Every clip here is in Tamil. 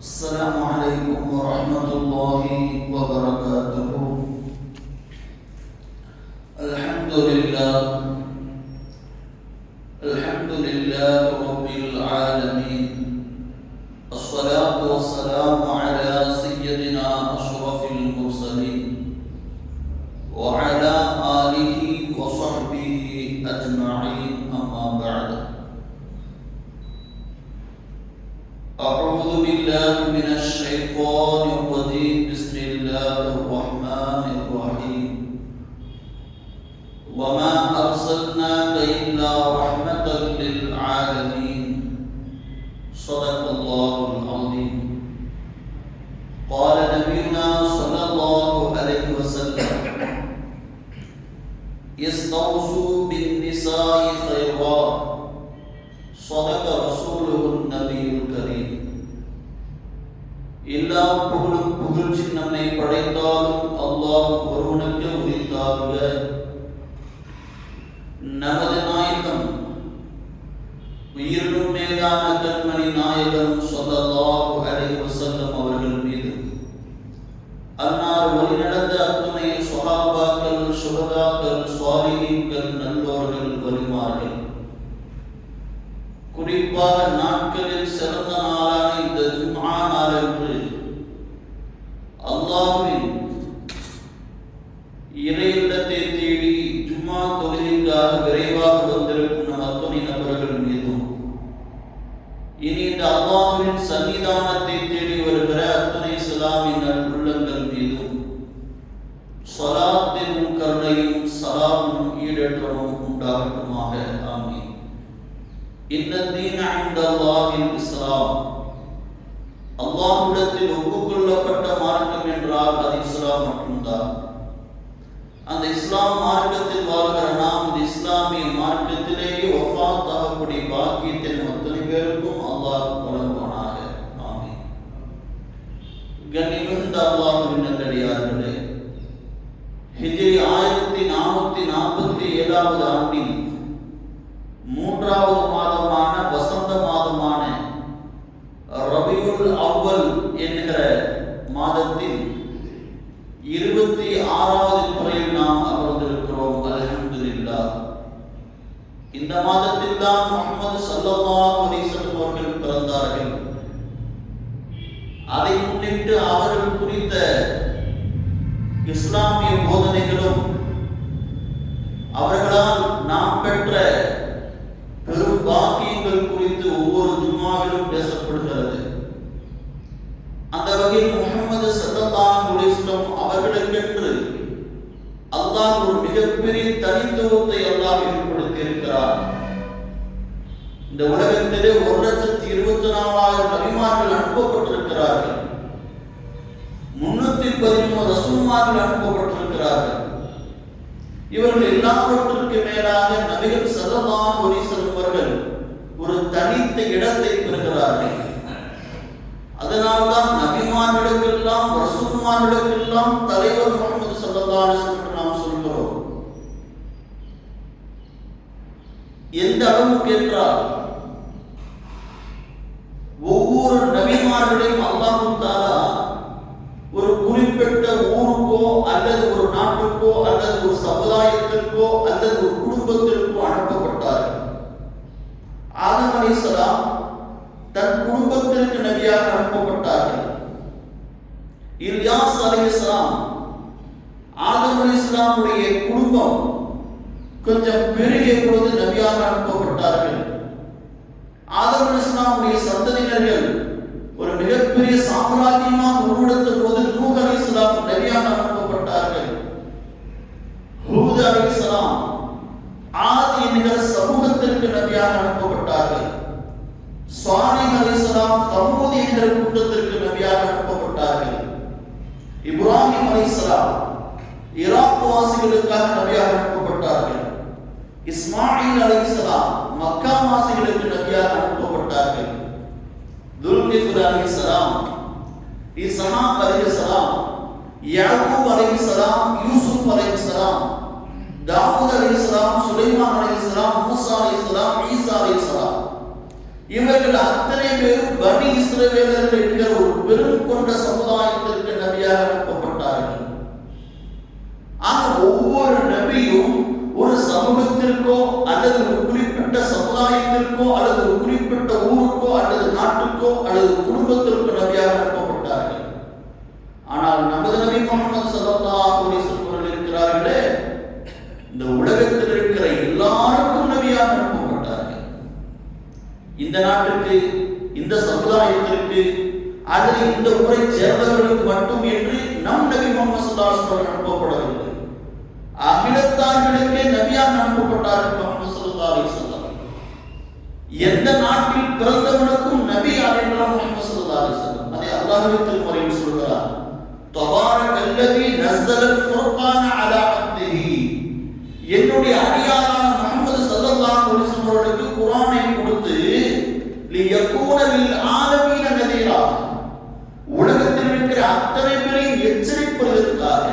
السلام عليكم ورحمة الله وبركاته. الحمد لله رب العالمين. الصلاة والسلام على سيدنا أشرف المرسلين وعلى آله وصحبه أجمعين. أما بعد، أعوذ بالله من الشيطان الرجيم. بسم الله الرحمن الرحيم. وما أرسلناك إلا رحمة للعالمين. صدق الله العظيم. قال نبينا صلى الله عليه وسلم: استوصوا بالنساء خيرا. صدق رسوله النبي الكريم. எல்லா புகழும் புகழ்ச்சி நம்மை படைத்தாலும் அல்லாஹ் ஒருவனுக்கு உரித்தாகுக. நமது நாயகம் உயிரினும் மேலான கண்மணி நாயகம் ஸல்லல்லாஹு அலைஹி வஸல்லம் அவர்கள் மீது அன்னார் வழிநடந்த அத்துணை ஸஹாபாக்கள், ஷுஹதாக்கள், ஸாலிஹீன்கள், நல்லோர்கள், வலிமார்கள், குறிப்பாக நாட்களில் சிறந்த நாளான இந்த ஜும்ஆ நாளன்று அல்லாஹ்வின் இறையில்லத்தை தேடி ஜும்ஆ தொழுகைக்காக விரைவாக வந்திருக்கும் நம் அத்துணை நபர்கள் மீதும், இனி இந்த அல்லாஹ்வின் சன்னிதானத்தை தேடி வருகிற அத்துணை இஸ்லாமிய உள்ளங்கள் மீதும் ஸலாத்தின் கருணையும் சலாமும் ஈடேற்றமும் உண்டாகட்டுமாக. ஆமீன். இன்னதீன இன்தல்லாஹில் இஸ்லாம். அல்லாஹ்விடத்தில் ஒப்புக்கொள்ளப்பட்ட மார்க்கம் என்றால் அது இஸ்லாம் மட்டும்தான். அந்த இஸ்லாம் மார்க்கத்தில் வாழ்கிற நாம் இந்த இஸ்லாமிய மார்க்கத்திலேயே வஃபாத் ஆகக்கூடிய பாக்கியத்தை அத்தனை பேருக்கும் அல்லாஹ் வழங்குவானாக. ஆமீன். கண்ணியமிகுந்த அல்லாஹ்வின் நல்லடியார்களே, ஹிஜ்ரி 1447 ஆண்டின் 3வது மாதமான வசந்த மாதமான ரபியுல் அவ்வல் என்கிற மாதத்தில் 26வது முறையில் நாம் அமர்ந்திருக்கிறோம். அல்ஹம்துலில்லாஹ். இந்த மாதத்தில் தான் முஹம்மது ஸல்லல்லாஹு அலைஹி வஸல்லம் அவர்கள் பிறந்தார்கள். அதை முன்னிட்டு அவர்கள் குறித்த இஸ்லாமிய போதனைகளும் அவர்களால் நாம் பெற்ற பெரும் பாக்கியங்கள் குறித்து ஒவ்வொரு ஜும்ஆவிலும் பேசப்படுகிறது. அந்த வகையில் முஹம்மது ஸல்லல்லாஹு அலைஹி வஸல்லம் அவர்களுக்கென்று அல்லாஹ் ஒரு மிகப்பெரிய தனித்துவத்தை அல்லாஹ் ஏற்படுத்தி இருக்கிறார். இந்த உலகத்திலே 1,24,000 நபிமார்கள் அனுப்பப்பட்டிருக்கிறார்கள். 313 ரசூல்மார்கள் அனுப்பப்பட்டிருக்கிறார்கள். இவர்கள் எல்லாவற்றுக்கு மேலாக நபிகள் ஸல்லல்லாஹு அலைஹி வஸல்லம் அவர்கள் ஒரு தனித்த இடத்தை பெறுகிறார்கள். அதனால்தான் நபிமார்களுக்கெல்லாம் ரசூல்மார்களுக்கெல்லாம் தலைவர் முஹம்மது ஸல்லல்லாஹு அலைஹி வஸல்லம் நாம் சொல்கிறோம். எந்த அளவுக்கு என்றால் ஒவ்வொரு நபிமார்களையும் அல்லாஹ் தஆலா ஒரு குறிப்பிட்ட ஊருக்கோ அல்லது ஒரு நாட்டுக்கோ அல்லது ஒரு சமுதாயத்திற்கோ அல்லது ஒரு குடும்பத்திற்கோ அனுப்பப்பட்டார்கள். ஆதம் அலைஹிஸ்ஸலாம் தன் குடும்பத்திற்கு நபியாக அனுப்பப்பட்டார்கள். இல்யாஸ் அலைஹிஸ்ஸலாம், ஆதம் அலைஹிஸ்ஸலாமுடைய குடும்பம் கொஞ்சம் பெருகிய பொழுது நபியாக அனுப்பப்பட்டார்கள். ஆதம் அலைஹிஸ்ஸலாமுடைய சந்ததியினர்கள் ஒரு மிகப்பெரிய சாம்ராஜ்யமாக உருவெடுத்த போது நூஹ் அலைஹிஸ்ஸலாம் நபியாக அனுப்பப்பட்டார்கள். ஹூத் அலைஹிஸ்ஸலாம் ஆத் என்கிற சமூகத்திற்கு நபியாக அனுப்பப்பட்டார்கள். சாலிஹ் அலைஹிஸ்ஸலாம் சமூத் என்கிற கூட்டத்திற்கு நபியாக அனுப்பப்பட்டார்கள். இப்ராஹிம் அலைஹிஸ்ஸலாம் ஈராக் வாசிகளுக்காக நபியாக அனுப்பப்பட்டார்கள். இஸ்மாயில் அலைஹிஸ்ஸலாம் மக்கா வாசிகளுக்கு நபியாக அனுப்பப்பட்டார்கள். துல்கிஃபுல் அலைஹிஸ்ஸலாம், இஸ்ஹாக் அலைஹிஸ்ஸலாம், யாக்கூப் அலைஹிஸ்ஸலாம், யூசுப் அலைஹிஸ்ஸலாம், தாவூத் அலைஹிஸ்ஸலாம், சுலைமான் அலைஹிஸ்ஸலாம், மூசா அலைஹிஸ்ஸலாம், ஈசா அலைஹிஸ்ஸலாம், இவர்கள் அத்தனை பேரும் பனி இஸ்ரவேலர்கள் என்கிற ஒரு அல்லது குடும்பத்திற்கு நபியாக அனுப்பப்பட்டார்கள். ஆனால் நமது நபி முஹம்மது ஸல்லல்லாஹு அலைஹி வஸல்லம் இருக்கிறார்களே, இந்த உலகத்தில் இருக்கிற எல்லாருக்கும் நபியாக அனுப்பப்பட்டார்கள். இந்த நாட்டுக்கு, இந்த சமுதாயத்திற்கு, அல்லது இந்த ஊரை சேர்ந்தவர்களுக்கு மட்டும் என்று நம் நபி முஹம்மது ஸல்லல்லாஹு அலைஹி வஸல்லம் அனுப்பப்படவில்லை. அகிலத்தார்களுக்கே நபியாக அனுப்பப்பட்டார்கள் முஹம்மது ஸல்லல்லாஹு அலைஹி வஸல்லம். எந்த நாட்டில் பிறந்தவனுக்கும் நபி என்றார் முஹம்மது ஸல்லல்லாஹு அலைஹி வஸல்லம். அதை அல்லாஹ்வின் திருமறையில் சொல்கிறார், தபாரக்கல்லதி நஸலல் ஃபுர்கான அலா அப்திஹி. என்னுடைய அடியாரான முஹம்மது ஸல்லல்லாஹு அலைஹி வஸல்லம் அவர்களுக்கு குர்ஆனை கொடுத்து லியகூன லில் ஆலமீன நதீரா, உலகத்தில் இருக்கிற அத்தனை பேரையும் எச்சரிப்பதற்காக,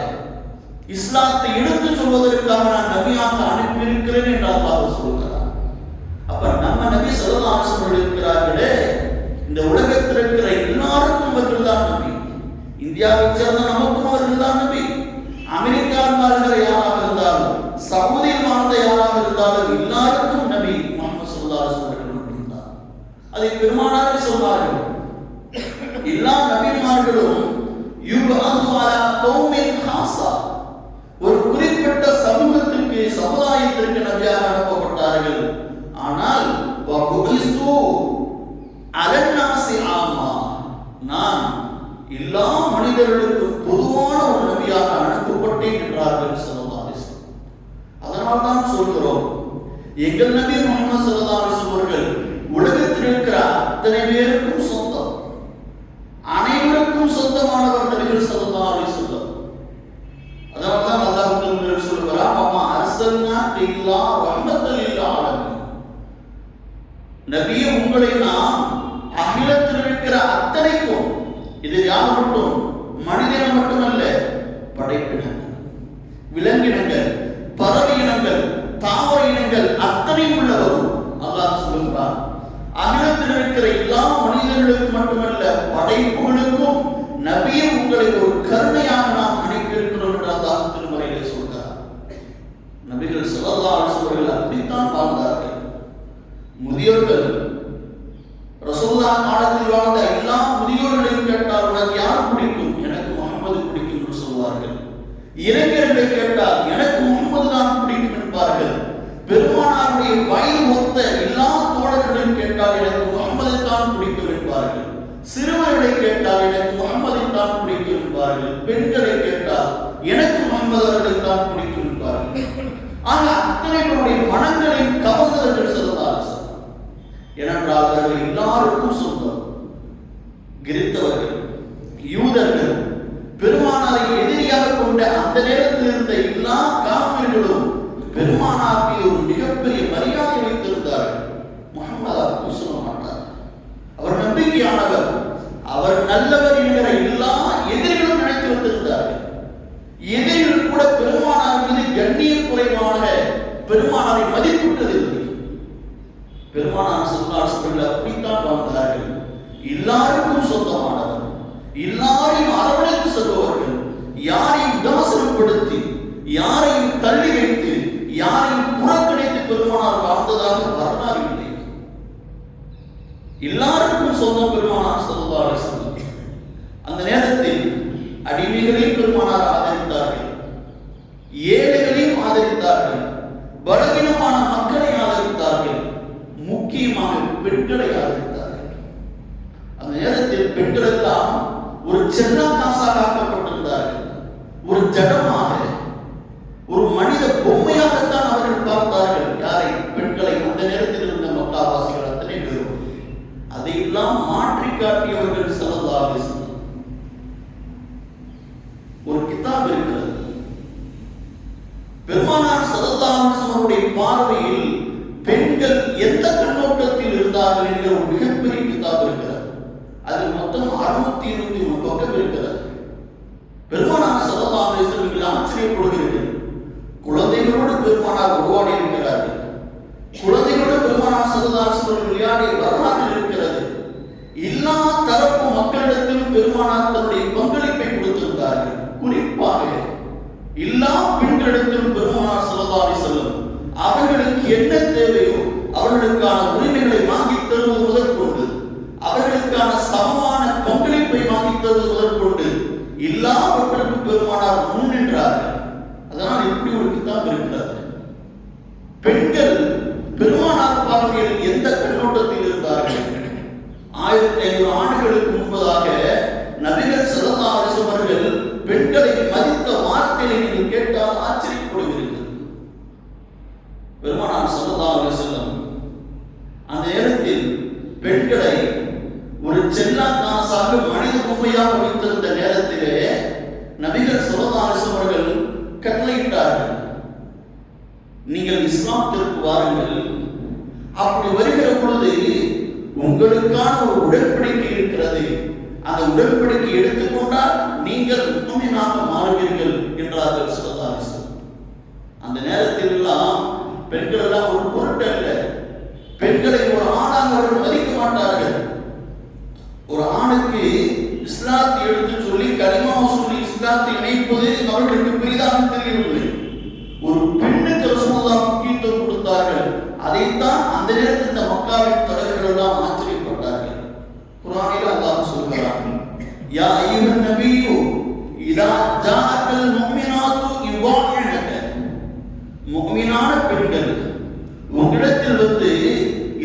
இஸ்லாத்தை எடுத்து சொல்வதற்காக நான் நபியாக அனுப்பியிருக்கிறேன் என்று அல்லாஹ் சொல்கிறார். அப்ப நம்ம நபி ஸல்லல்லாஹு அலைஹி வஸல்லம் இருக்கிறார்களே, இந்த உலகத்தில் இருக்கிற எல்லாருக்கும் அவர்கள் தான் நபி. இந்தியாவை சேர்ந்த நமக்கும் அவர்கள் தான் நபி. அமெரிக்காவில் வாழ்கிற யாராக இருந்தாலும், சவுதியில் வாழ்ந்த யாராக இருந்தாலும் எல்லாருக்கும் நபி முஹம்மது ஸல்லல்லாஹு அலைஹி வஸல்லம் மட்டும்தான். அதை பெருமானார் சொன்னார்கள், எல்லா நபிமார்களும் யுபஅஸு அலா கௌமின் ஹாஸா, ஒரு குறிப்பிட்ட சமூகத்திற்கு, சமுதாயத்திற்கு நபியாக அனுப்பப்பட்டார்கள். ஆனால் வபுஇஸு அலன்னாஸி ஆமா, நான் எல்லா மனிதர்களுக்கும் பொதுவான ஒரு நபியாக அனுப்பப்பட்டேன் என்றார்கள் ஸல்லல்லாஹு அலைஹி வஸல்லம். அதனால் தான் சொல்கிறோம், எங்கள் நபி முஹம்மது ஸல்லல்லாஹு அலைஹி வஸல்லம் அவர்கள் உலகத்தில் இருக்கிற அத்தனை பேருக்கும் சொந்தம், அனைவருக்கும் சொந்தமானவர் நபிகள் ஸல்லல்லாஹு அலைஹி வஸல்லம். அதனால தான் அல்லாஹ் தஆலா சொல்கிறார், வமா அர்ஸல்னாக இல்லா ரஹ்மத்தல் லில் ஆலமீன். நபியே, உங்களை நாம் அகிலத்தில் இருக்கிற அத்தனைக்கும், இது யார் மட்டும், மனிதன மட்டுமல்ல, படைப்பினங்கள், விலங்கினங்கள், பறவை இனங்கள், தாவர இனங்கள் அத்தனையும் உள்ளவரும் அல்லாஹ் சொல்கிறார். அகிலத்தில் இருக்கிற எல்லா மனிதர்களுக்கும் மட்டுமல்ல, படைப்புகளுக்கும் நபியே உங்களை ஒரு கருணையாக நாம் அனுப்பியிருக்கிறோம் என்று அல்லாஹ் திருமறையிலே சொல்கிறார். நபிகள் ஸல்லல்லாஹு அலைஹி வஸல்லம் அப்படித்தான் வாழ்ந்தார்கள். முதியோர்கள், ரசூலுல்லாஹ் காலத்தில் வாழ்ந்த எல்லா முதியோர்களையும் கேட்டால் உனக்கு யார் பிடிக்கும்? எனக்கு முஹம்மது பிடிக்கும் என்று சொல்வார்கள். இளைஞர்களை கேட்டால் எனக்கு முஹம்மது தான் பிடிக்கும் என்பார்கள். பெருமானாருடைய வயது ஒத்த எல்லா தோழர்களையும் கேட்டால் எனக்கு முஹம்மது தான் பிடிக்கும் என்பார்கள். சிறுவர்களை கேட்டால் எனக்கு முஹம்மதை தான் பிடிக்கும் என்பார்கள். பெண்களை கேட்டால் எனக்கு முஹம்மது அவர்களை தான் பிடிக்கும் என்பார்கள். ஆக அத்தனை பேருடைய மனங்களின் கவர்ந்தவர்கள் ஸல்லல்லாஹு அலைஹி வஸல்லம். ஏனென்றால் அவர்கள் எல்லாருக்கும் சொந்தம். கிறிஸ்தவர்கள், யூதர்கள், பெருமானாரை எதிரியாக கொண்ட அந்த நேரத்தில் இருந்த எல்லா காஃபிர்களும் பெருமானாருக்கு ஒரு மிகப்பெரிய மரியாதை வைத்திருந்தார்கள். முஹம்மது அப்படி சொல்ல மாட்டார், அவர் நம்பிக்கையானவர், அவர் நல்லவர் என்கிற எல்லா எதிரிகளும் நினைத்து வைத்திருந்தார்கள். எதிரிகள் கூட பெருமானார் மீது கண்ணிய குறைவான பெருமானாரை மதிப்பிட்டதில்லை. பெருமானார் ஸல்லல்லாஹு அலைஹி வஸல்லம் அப்படித்தான் வாழ்ந்தார்கள். எல்லாருக்கும் சொந்தமானவர், எல்லாரையும் அரவணைத்து செல்பவர்கள், யாரையும் விமர்சனப்படுத்தி, யாரையும் தள்ளி வைத்து, யாரையும் புறக்கணித்து பெருமானார் வாழ்ந்ததாக வரலாறு இல்லை. எல்லாருக்கும் சொந்தம் பெருமானார் ஸல்லல்லாஹு அலைஹி வஸல்லம். அந்த நேரத்தில் அடிமைகளையும் பெருமானார் ஆதரித்தார்கள், ஏழைகளையும் ஆதரித்தார்கள், பலவீனமான மக்களை ஆதரித்தார்கள், முக்கியமாக பெண்களை ஆதரித்தார்கள். அந்த நேரத்தில் பெண்கள் எல்லாம் ஒரு சின்ன காசாக ஆக்கப்பட்டிருந்தார்கள். ஒரு ஜடமாக, ஒரு மனித பொம்மையாகத்தான் அவர்கள் பார்த்தார்கள். யாரை? பெண்களை. அந்த நேரத்தில் இருந்த மக்காவாசிகள் அத்தனை பேரும் அதையெல்லாம் மாற்றி காட்டியவர்கள் ஸல்லல்லாஹு அலைஹி வஸல்லம். ஒரு கிதாப் இருக்கிறது, பெருமானார் ஸல்லல்லாஹு அலைஹி வஸல்லம் பார்வையில் பெண்கள் எந்த கண்ணோட்டத்தில் இருந்தார்கள் என்கிற ஒரு மிகப்பெரிய கிதாப் இருக்கிறது. அதில் மொத்தம் 621 பக்கம் இருக்கிறது. பெருமானார் ஸல்லல்லாஹு அலைஹி வஸல்லம் ஆச்சரியப்படுகிறீர்கள். குழந்தைகளோடு பெருமானார் உருவாடி இருக்கிறார்கள். குழந்தைகளோடு பெருமானார் ஸல்லல்லாஹு அலைஹி வஸல்லம் விளையாடிய வரலாறு இருக்கிறது. எல்லா தரப்பு மக்களிடத்திலும் பெருமானார் தன்னுடைய பங்களிப்பை கொடுத்திருந்தார்கள். குறிப்பாக எல்லா பெண்களிடத்திலும் பெருமானார் ஸல்லல்லாஹு அலைஹி வஸல்லம் அவர்களுக்கு என்ன தேவையோ அவர்களுக்கான உரிமைகளை வாங்கி தருவது முதற்கொண்டு, அவர்களுக்கான இஸ்லாம் இருக்கிறது. பெண்கள் பெருமானார் பார்வையில் எந்த கண்ணோட்டத்தில் இருந்தார்கள்? 1500 ஆண்டுகளுக்கு முன்பதாக நபிகள் ஸல்லல்லாஹு அலைஹி வஸல்லம் அவர்கள் பெண்களை மதித்த வார்த்தையை நீங்கள் கேட்டால் ஆச்சரியப்படுவீர்கள். பெருமானார் ஸல்லல்லாஹு அலைஹி வஸல்லம் அந்த நேரத்தில் பெண்களை ஒரு செல்லா காசாக மனித பொம்மையாக வைத்திருந்த நேரத்திலே நபிகள் ஸல்லல்லாஹு அலைஹி வஸல்லம் அவர்கள் கட்டளையிட்டார்கள், நீங்கள் இஸ்லாத்திற்கு வாருங்கள். அப்படி வருகிற பொழுது உங்களுக்கான ஒரு உடன்படிக்கை இருக்கிறது, அந்த உடன்படிக்கை எடுத்துக்கொண்டால் நீங்கள் முஃமினாக மாறுவீர்கள் என்றார்கள் ஸல்லல்லாஹு அலைஹி வஸல்லம். அந்த நேரத்தில் எல்லாம் பெண்கள் எல்லாம் ஒரு பொருட்டு அல்ல. பெண்களை ஒரு ஆணாக அவர்கள் மதிக்க மாட்டார்கள். ஒரு ஆணுக்கு இஸ்லாத்தை எடுத்து சொல்லி கலிமா சொல்லி இஸ்லாத்தை இணைப்பது அவர்களுக்கு பெரிதாக தெரியவில்லை. ஒரு பெண்ணுக்கு ரசூலுல்லாஹ் முக்கியத்துவம் கொடுத்தார்கள். அதைத்தான் அந்த நேரத்தில் இந்த மக்காவின் தலைவர்கள் எல்லாம் ஆச்சரியப்பட்டார்கள். குர்ஆனில் அல்லாஹ் சொல்கிறான், யா அய்யுஹன் நபியு இதா ஜாஅக்கல் முஃமினாத்து யுபாயினக, முஃமினான பெண்கள் உங்களிடத்தில் வந்து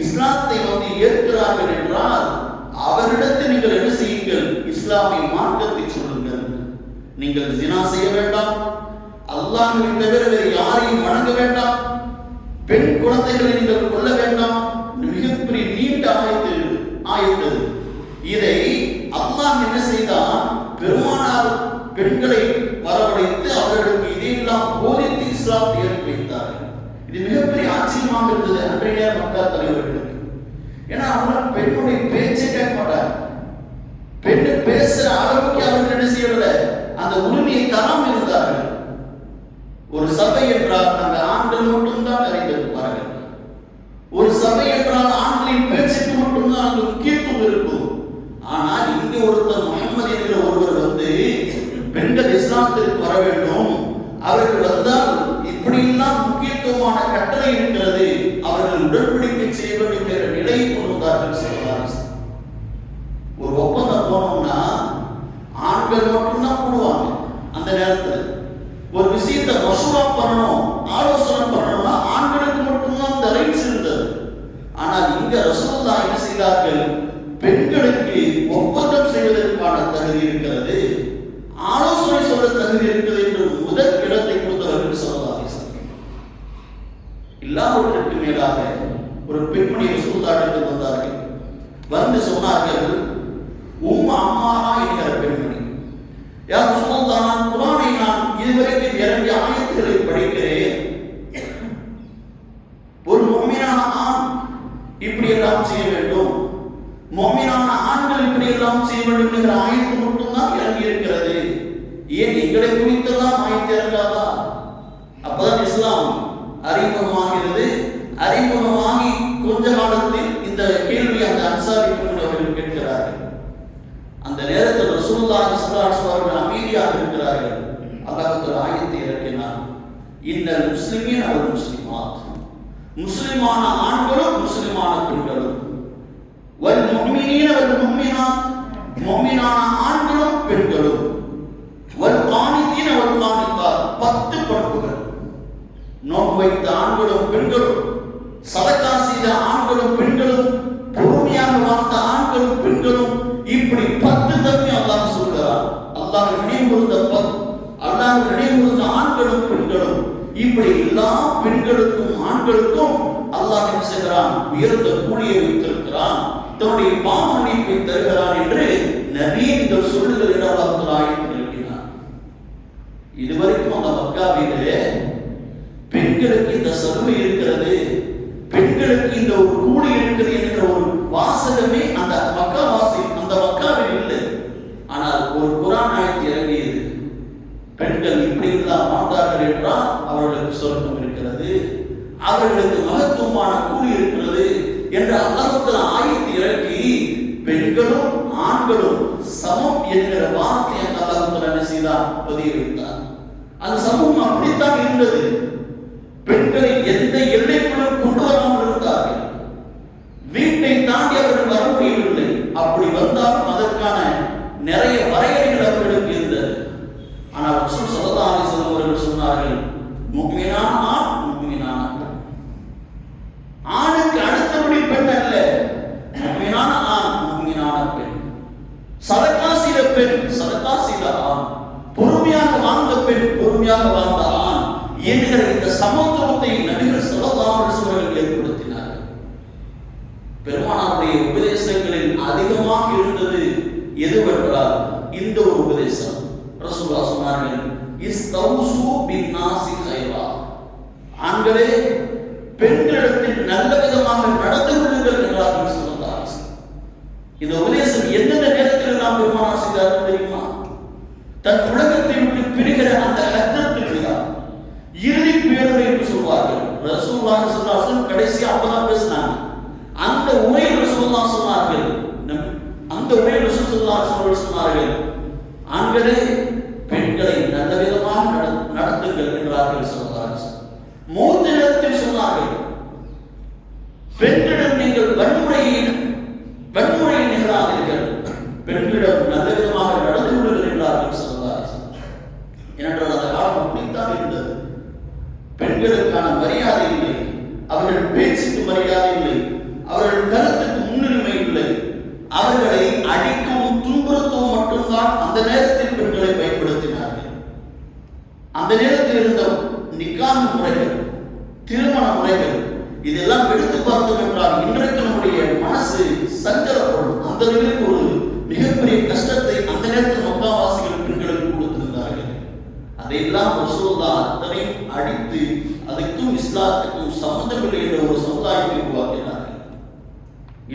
இஸ்லாத்தை வந்து ஏற்கிறார்கள் என்றால் அவரிடத்தில் நீங்கள் என்ன செய்யுங்கள்? இஸ்லாமிய மார்க்கத்தை சொல்லுங்கள். நீங்கள் ஜினா செய்ய வேண்டாம், அல்லாஹ்வை தவிர வேறு யாரையும் வணங்க வேண்டாம், பெண் குழந்தைகளை நீங்கள் கொல்ல வேண்டாம். மிகப்பெரிய நீண்ட ஆயத்து. இதை அல்லாஹ் என்ன செய்தான்? பெருமானார் பெண்களை வரவழைத்து அவர்களுக்கு இதையெல்லாம் போதித்து இஸ்லாத்தை ஏற்ப வைத்தார்கள். இது மிகப்பெரிய ஆச்சரியமாக இருந்தது அன்றைய மக்கள் தலைவர்களுக்கு. ஏன்னா அவங்க பெண்ணுடைய பேச்சை கேட்க மாட்டாங்க. பெண்ணு பேசுற அளவுக்கு அவர்கள் என்ன செய்யவில்லை, அந்த உரிமையை தராமல் இருந்தார்கள். ஒரு சபை என்றால் அந்த ஆண்கள் மட்டும்தான் நிறைந்திருப்பார்கள். ஒரு சபை என்றால் ஆண்களின் பேச்சுக்கு மட்டும்தான் அந்த முக்கியத்துவம் இருக்கும். ஆனால் இங்கு ஒருத்தர் முஹம்மது என்கிற ஒருவர் வந்து பெண்கள் இஸ்லாத்திற்கு வர வேண்டும், அவர்கள் வந்தால் இப்படியெல்லாம் முக்கியத்துவமான கட்டளை இருக்கிறது, அவர்கள் உடன்படிக்கை செய்ய வேண்டும் என்ற நிலையை கொண்டு வந்தார்கள். ஒரு ஒப்பந்தம் போனோம்னா ஆண்கள் மட்டும்தான் போடுவாங்க. அந்த நேரத்தில் ஒரு விஷயத்தை மசூரா பண்ணணும், ஆலோசனை பண்ணணும்னா ஆண்களுக்கு மட்டும்தான் அந்த ரைட்ஸ் இருந்தது. ஆனால் இங்க ரசூலுல்லாஹ் என்ன செய்தார்கள்? பெண்களுக்கு ஒப்பந்தம் செய்வதற்கான தகுதி இருக்கிறது, ஆலோசனை சொல்ல தகுதி இருக்கிறது என்று முதல் இடத்தை கொடுத்தவர்கள் ஸல்லல்லாஹு அலைஹி வஸல்லம். எல்லாவற்றுக்கு மேலாக ஒரு பெண்மணி ரசூலுல்லாஹ்விடத்தில் வந்தார்கள். வந்து சொன்னார்கள், அம்மாரா என்கிற பெண்மணி, யா ரசூலுல்லாஹ், குர்ஆனை நான் இதுவரைக்கும் இறங்கிய ஆயத்துக்களை படிக்கிறேன். ஒரு முஃமினான ஆண் இப்படி எல்லாம் செய்ய வேண்டும், முஃமினான ஆண்கள் இப்படி எல்லாம் செய்ய வேண்டும் என்கிற ஆயத்து மட்டும்தான் இறங்கி இருக்கிறது. ஏன் எங்களை குறித்தெல்லாம் ஆயத்து இறங்காதா? அப்பதான் இஸ்லாம் அறிமுகமாகிறது. அறிமுகமாகி கொஞ்ச காலத்தில் இந்த கேள்வி அந்த அன்சாரி அவர்கள் கேட்கிறார்கள். அந்த நேரத்தில் ரசூலுல்லாஹி ஸல்லல்லாஹு அலைஹி வஸல்லம் அவர்கள் அமைதியாக இருக்கிறார்கள். அல்லாஹ் ஒரு ஆயத்தை இறக்கினார், இன்னல் முஸ்லிமீன வல் முஸ்லிமாத், முஸ்லிமான ஆண்களும் முஸ்லிமான பெண்களும், வல் முஃமினீன வல் முஃமினாத், முஃமினான ஆண்களும் பெண்களும், வல் கானிதீன வல் கானிதாத், 10 பண்புகள். நோன்பு வைத்த ஆண்களும் பெண்களும், சதகா செய்த ஆண்களும் பெண்களும், பொறுமையாக வாழ்ந்த ஆண்களும் பெண்களும், இப்படி 10 தன்மை அல்லாஹ் சொல்கிறார். அல்லாஹ் நினைவுறுந்த ஆண்களும் பெண்களும், இப்படி எல்லா பெண்களுக்கும் ஆண்களுக்கும் அல்லாஹ் என்ன செய்கிறான்? உயர்ந்த கூலியை வைத்திருக்கிறான், தன்னுடைய பாவ மன்னிப்பை தருகிறான் என்று நபிகள் சொல்லுங்கள் என்று அல்லாஹ் ஆயத்தில் எழுதினார். இதுவரைக்கும் அந்த மக்காவிலே பெண்களுக்கு இந்த சலுகை இருக்கிறது, பெண்களுக்கு இந்த ஒரு கூலி இருக்கிறது என்கிற ஒரு வாசகமே அந்த மக்காவில் இல்லை. ஆனால் ஒரு குர்ஆன் ஆயத்து இறங்கியது, பெண்கள் இப்படி எல்லாம் வாழ்ந்தார்கள் என்றால் அவர்களுக்கு சொர்க்கம் இருக்கிறது, அவர்களுக்கு மகத்துவமான கூலி இருக்கிறது என்று அல்லாஹ் ஆயத்து இறக்கி பெண்களும் ஆண்களும் சமம் என்கிற வார்த்தையை அல்லாஹ் என்ன செய்தார்? பதிய வைத்தார். அந்த சமூகம் அப்படித்தான் இருந்தது. பெண்களை எந்த எல்லைக்குள்ளும் கொண்டு வராமல் இருந்தார்கள். வீட்டை தாண்டி அவர்கள் வர முடியவில்லை. அப்படி வந்தாலும் அதற்கான நிறைய வரையறைகள் அவர்களுக்கு இருந்தது. ஆனால் ரசூல் ஸல்லல்லாஹு அலைஹி வஸல்லம் அவர்கள் சொன்னார்கள், முஃமினான ஆண், முஃமினான பெண். ஆணுக்கு அடுத்தபடி பெண் அல்ல, முஃமினான ஆண், முஃமினான பெண். சதகா செய்த பெண், சதகா செய்த ஆண். பொறுமையாக வாழ்ந்த பெண், பொறுமையாக வாழ்ந்த ஆண் என்கிற இந்த சமத்துவத்தை நபிகள் ஸல்லல்லாஹு அலைஹி வஸல்லம் ஏற்படுத்தினார்கள். பெருமானாருடைய உபதேசங்களில் அதிகமாக இருந்தது எதுவென்றால் இந்த ஒரு உபதேசம். ரசூலுல்லாஹ் சொன்னார்கள், இஸ்தௌசு பின்னாஸி கைரா. ஆண்களே பெண்களிடத்தில் நல்ல விதமாக நடந்து கொள்ளுங்கள் என்றார்கள் ஸல்லல்லாஹு அலைஹி வஸல்லம். இந்த உபதேசம் எந்தெந்த நேரத்தில் நாம் பெருமானார் செய்தார்கள் தெரியுமா? தன் உலகத்தை விட்டு பிரிகிற அந்த ஹஜ்ஜத்துல் விதா, இறுதி பேருரை என்று சொல்வார்கள். ரசூலுல்லாஹி ஸல்லல்லாஹு அலைஹி வஸல்லம் கடைசியா அப்பதான் பேசினாங்க. அந்த உரையில் ரசூலுல்லாஹ் சொன்னார்கள், அந்த உரையில் ரசூலுல்லாஹ் ஸல்லல்லாஹு அலைஹி வஸல்லம் சொன்னார்கள், ஆண்களே பெண்களை நல்ல விதமாக நடத்துங்கள் என்றார்கள் ஸல்லல்லாஹு அலைஹி வஸல்லம். மூன்று நேரத்தில் சொன்னார்கள், பெண்களிடம் நீங்கள் வன்முறையில் நிகழாதீர்கள், பெண்களிடம் நல்ல விதமாக நடந்து கொள்ளுங்கள் என்றார்கள் ஸல்லல்லாஹு அலைஹி வஸல்லம். ஏனென்றால் அந்த காலம் அப்படித்தான் இருந்தது. பெண்களுக்கான மரியாதை இல்லை, அவர்கள் பேச்சுக்கு மரியாதை இல்லை, அவர்கள் கருத்துக்கு முன்னுரிமை இல்லை. அவர்களை அடிக்கவும் துன்புறுத்தவும் மட்டும்தான் அந்த நேரத்தில் பெண்களை பயன்படுத்தினார்கள். அந்த நேரத்தில் இருந்த நிக்காஹ் முறைகள், திருமண முறைகள், இதெல்லாம் எடுத்து பார்த்தோம் என்றால் இன்றைக்கு நம்முடைய மனசு சஞ்சலப்படும். அந்த அளவுக்கு ஒரு மிகப்பெரிய கஷ்டத்தை அந்த நேரத்தில் மக்காவாசிகள் பெண்களுக்கு கொடுத்திருந்தார்கள். அதையெல்லாம் ரசூலுல்லாஹ் அத்தனையும் அடித்து அதுக்கும் இஸ்லாத்துக்கும் சம்பந்தமில்லை என்ற ஒரு சமுதாயத்தை உருவாக்கினார்கள்.